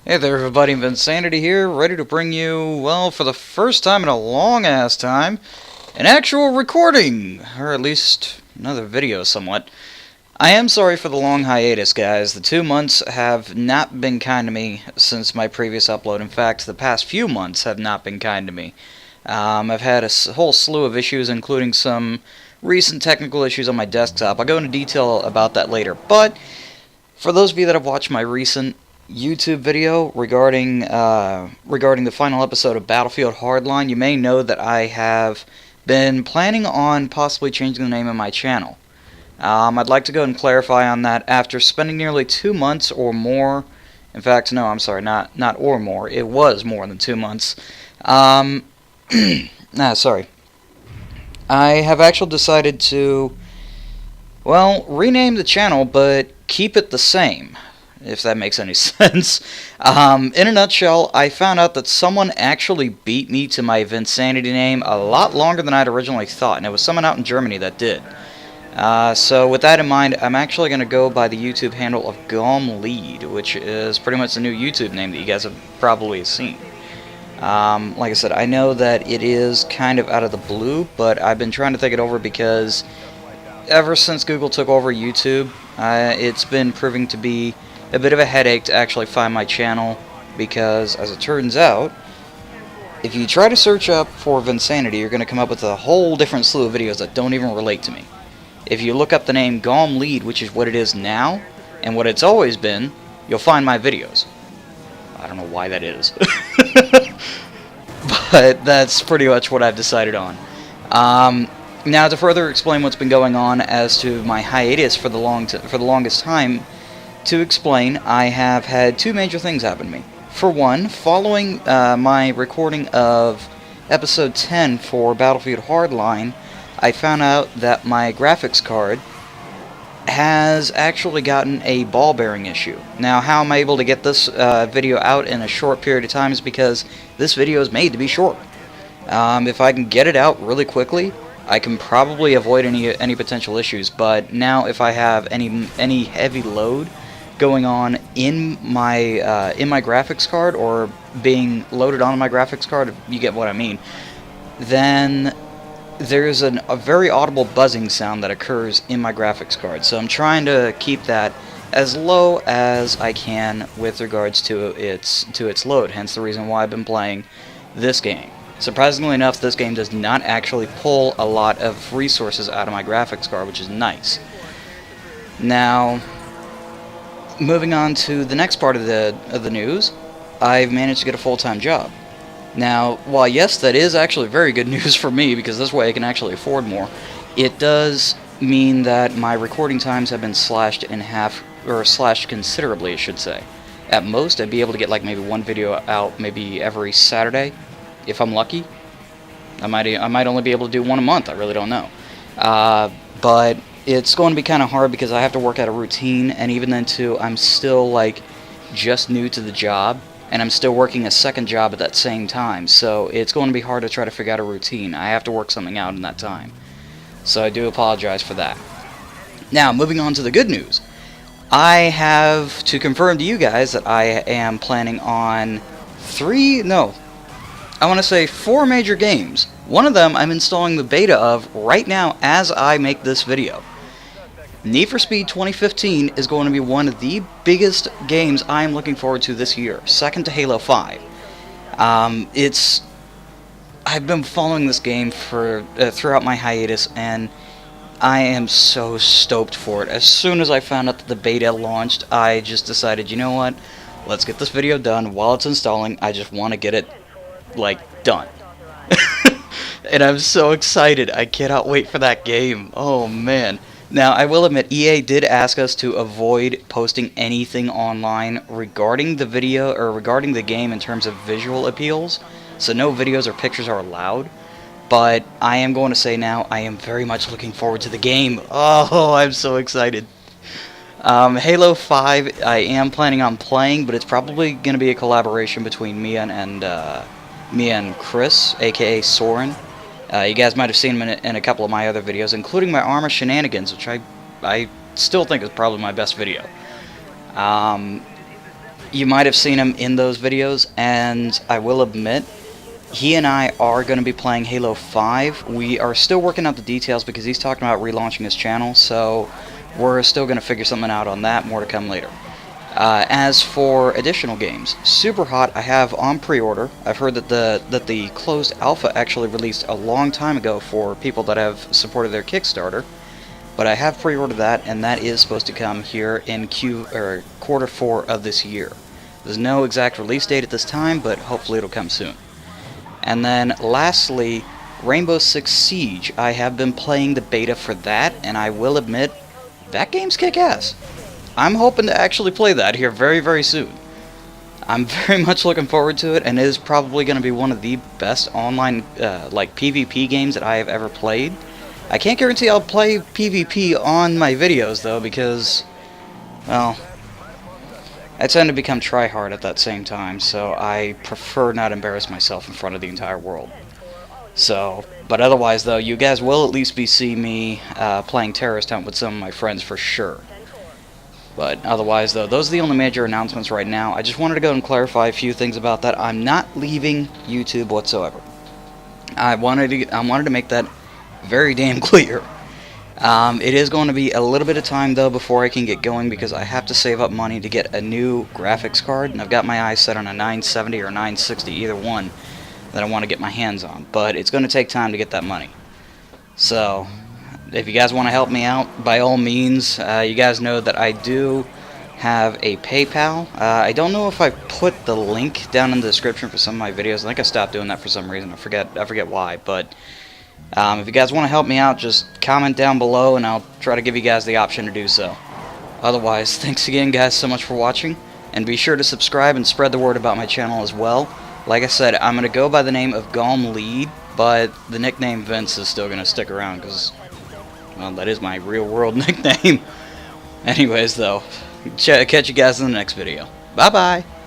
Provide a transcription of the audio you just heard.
Hey there everybody, Vinsanity here, ready to bring you, well, for the first time in a long-ass time, an actual recording, or at least another video somewhat. I am sorry for the long hiatus, guys. The 2 months have not been kind to me since my previous upload. In fact, the past few months have not been kind to me. I've had a whole slew of issues, including some recent technical issues on my desktop. I'll go into detail about that later, but for those of you that have watched my recent YouTube video regarding the final episode of Battlefield Hardline, you may know that I have been planning on possibly changing the name of my channel. I'd like to go and clarify on that. After spending nearly 2 months or more, in fact, no, I'm sorry, not or more. It was more than 2 months. Sorry. I have actually decided to, well, rename the channel, but keep it the same, if that makes any sense. In a nutshell, I found out that someone actually beat me to my Vinsanity name a lot longer than I'd originally thought, and it was someone out in Germany that did. So with that in mind, I'm actually going to go by the YouTube handle of GomLead, which is pretty much the new YouTube name that you guys have probably seen. Like I said, I know that it is kind of out of the blue, but I've been trying to think it over because ever since Google took over YouTube, it's been proving to be a bit of a headache to actually find my channel, because as it turns out, if you try to search up for Vinsanity, you're going to come up with a whole different slew of videos that don't even relate to me. If you look up the name GomLead, which is what it is now, and what it's always been, you'll find my videos. I don't know why that is. But that's pretty much what I've decided on. Now, to further explain what's been going on as to my hiatus for the longest time, to explain, I have had two major things happen to me. For one, following my recording of episode 10 for Battlefield Hardline, I found out that my graphics card has actually gotten a ball bearing issue. Now, how am I able to get this video out in a short period of time is because this video is made to be short. If I can get it out really quickly, I can probably avoid any potential issues. But now, if I have any heavy load going on in my graphics card, or being loaded on my graphics card, if you get what I mean, then there's a very audible buzzing sound that occurs in my graphics card. So I'm trying to keep that as low as I can with regards to its load, hence the reason why I've been playing this game. Surprisingly enough, this game does not actually pull a lot of resources out of my graphics card, which is nice. Now, moving on to the next part of the news, I've managed to get a full-time job. Now, while yes, that is actually very good news for me, because this way I can actually afford more, it does mean that my recording times have been slashed in half, or slashed considerably, I should say. At most, I'd be able to get like maybe one video out maybe every Saturday, if I'm lucky. I might only be able to do one a month, I really don't know. But it's going to be kind of hard because I have to work out a routine, and even then too, I'm still like just new to the job, and I'm still working a second job at that same time, so it's going to be hard to try to figure out a routine. I have to work something out in that time. So I do apologize for that. Now, moving on to the good news. I have to confirm to you guys that I am planning on four major games. One of them I'm installing the beta of right now as I make this video. Need for Speed 2015 is going to be one of the biggest games I am looking forward to this year, second to Halo 5. I've been following this game for throughout my hiatus, and I am so stoked for it. As soon as I found out that the beta launched, I just decided, you know what, let's get this video done while it's installing. I just want to get it, like, done. And I'm so excited. I cannot wait for that game. Oh, man. Now, I will admit, EA did ask us to avoid posting anything online regarding the video, or regarding the game in terms of visual appeals, so no videos or pictures are allowed. But I am going to say now, I am very much looking forward to the game. Oh, I'm so excited. Halo 5, I am planning on playing, but it's probably going to be a collaboration between me and Chris, aka Soren. You guys might have seen him in a couple of my other videos, including my Arma Shenanigans, which I still think is probably my best video. You might have seen him in those videos, and I will admit, he and I are going to be playing Halo 5. We are still working out the details because he's talking about relaunching his channel, so we're still going to figure something out on that. More to come later. As for additional games, Superhot I have on pre-order. I've heard that the closed alpha actually released a long time ago for people that have supported their Kickstarter, but I have pre-ordered that, and that is supposed to come here in quarter 4 of this year. There's no exact release date at this time, but hopefully it'll come soon. And then lastly, Rainbow Six Siege. I have been playing the beta for that, and I will admit, that game's kick-ass. I'm hoping to actually play that here very, very soon. I'm very much looking forward to it, and it is probably going to be one of the best online like PvP games that I have ever played. I can't guarantee I'll play PvP on my videos though, because, well, I tend to become tryhard at that same time, so I prefer not embarrass myself in front of the entire world. So, but otherwise though, you guys will at least be seeing me playing Terrorist Hunt with some of my friends for sure. But otherwise though, those are the only major announcements right now. I just wanted to go and clarify a few things about that. I'm not leaving YouTube whatsoever. I wanted to make that very damn clear. It is going to be a little bit of time though before I can get going, because I have to save up money to get a new graphics card, and I've got my eyes set on a 970 or 960, either one, that I want to get my hands on. But it's going to take time to get that money. So, if you guys want to help me out, by all means, you guys know that I do have a PayPal. I don't know if I put the link down in the description for some of my videos. I think I stopped doing that for some reason. I forget why, but if you guys want to help me out, just comment down below and I'll try to give you guys the option to do so. Otherwise, thanks again guys so much for watching, and be sure to subscribe and spread the word about my channel as well. Like I said, I'm going to go by the name of Galm Lead, but the nickname Vince is still going to stick around because, well, that is my real world nickname. Anyways though, catch you guys in the next video. Bye bye!